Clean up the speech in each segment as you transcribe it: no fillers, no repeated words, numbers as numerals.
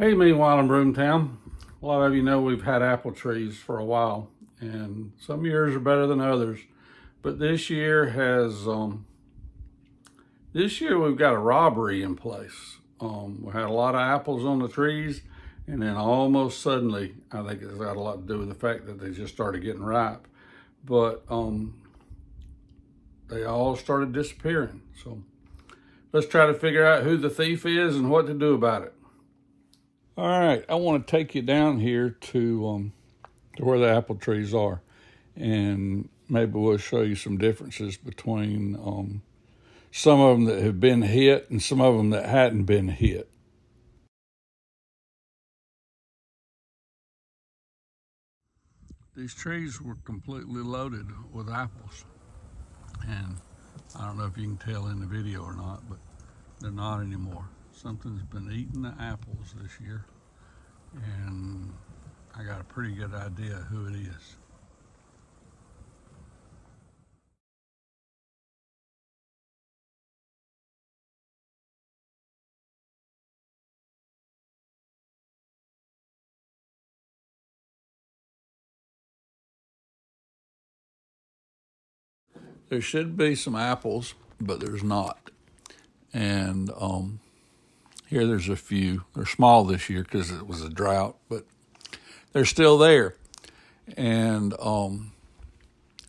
Hey, meanwhile in Broomtown, a lot of you know we've had apple trees for a while, and some years are better than others. But this year we've got a robbery in place. We had a lot of apples on the trees, and then almost suddenly, I think it's got a lot to do with the fact that they just started getting ripe. But they all started disappearing. So let's try to figure out who the thief is and what to do about it. All right, I want to take you down here to where the apple trees are, and maybe we'll show you some differences between some of them that have been hit and some of them that hadn't been hit. These trees were completely loaded with apples, and I don't know if you can tell in the video or not, but they're not anymore. Something's been eating the apples this year, and I got a pretty good idea who it is. There should be some apples, but there's not. And here there's a few. They're small this year because it was a drought, but they're still there. And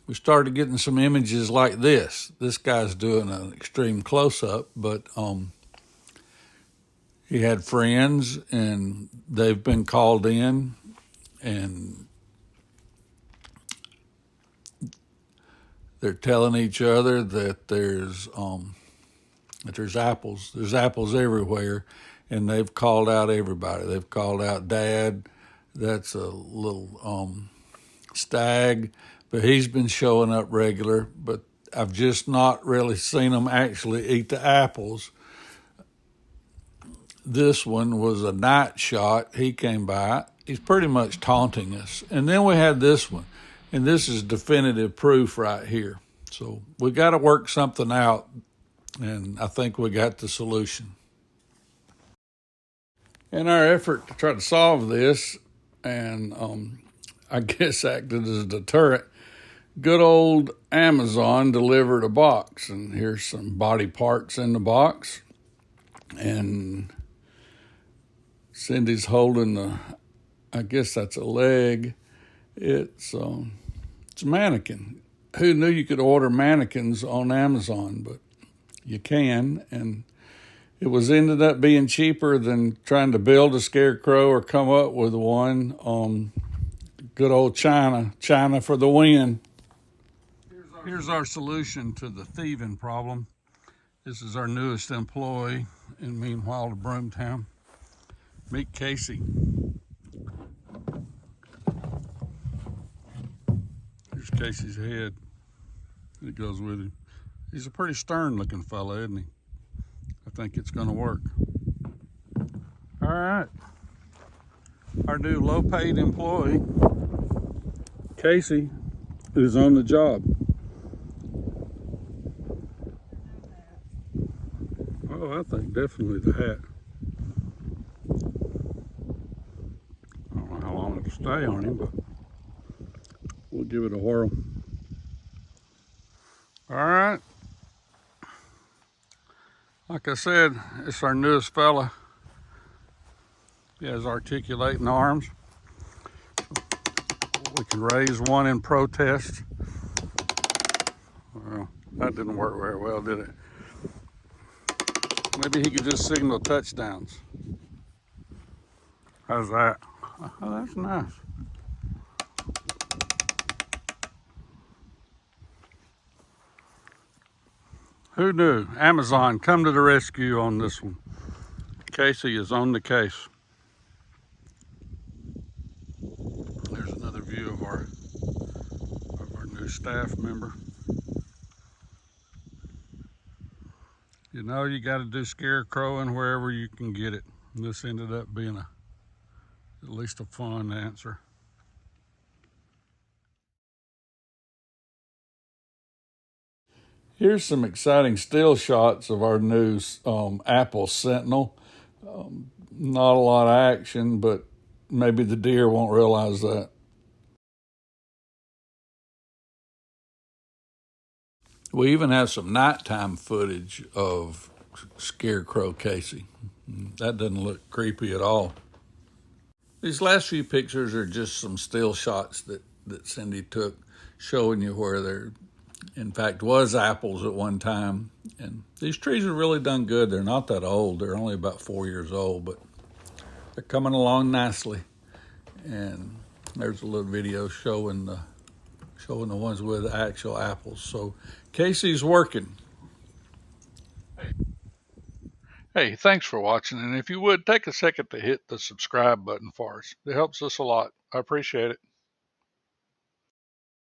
we started getting some images like this. This guy's doing an extreme close-up, but he had friends, and they've been called in, and they're telling each other that there's apples. There's apples everywhere, and they've called out everybody. They've called out Dad. That's a little stag, but he's been showing up regular. But I've just not really seen him actually eat the apples. This one was a night shot. He came by. He's pretty much taunting us. And then we had this one, and this is definitive proof right here. So we got to work something out, and I think we got the solution. In our effort to try to solve this, and I guess acted as a deterrent, good old Amazon delivered a box, and here's some body parts in the box. And Cindy's holding I guess that's a leg. It's a mannequin. Who knew you could order mannequins on Amazon? But you can, and it ended up being cheaper than trying to build a scarecrow or come up with one. Good old China for the win. Here's our solution to the thieving problem. This is our newest employee, and meanwhile to Broomtown. Meet Casey. Here's Casey's head. It goes with him. He's a pretty stern looking fella, isn't he? I think it's gonna work. All right. Our new low paid employee, Casey, is on the job. Oh, I think definitely the hat. I don't know how long it'll stay on him, but we'll give it a whirl. All right. Like I said, it's our newest fella. He has articulating arms. We can raise one in protest. Well, that didn't work very well, did it? Maybe he could just signal touchdowns. How's that? Oh, that's nice. Who knew? Amazon, come to the rescue on this one. Casey is on the case. There's another view of our new staff member. You know, you got to do scarecrowing wherever you can get it. And this ended up being at least a fun answer. Here's some exciting still shots of our new Apple Sentinel. Not a lot of action, but maybe the deer won't realize that. We even have some nighttime footage of Scarecrow Casey. That doesn't look creepy at all. These last few pictures are just some still shots that Cindy took showing you where there, in fact, was apples at one time. And these trees have really done good. They're not that old. They're only about 4 years old, but they're coming along nicely. And there's a little video showing the ones with actual apples. So Casey's working. Hey, thanks for watching. And if you would, take a second to hit the subscribe button for us. It helps us a lot. I appreciate it.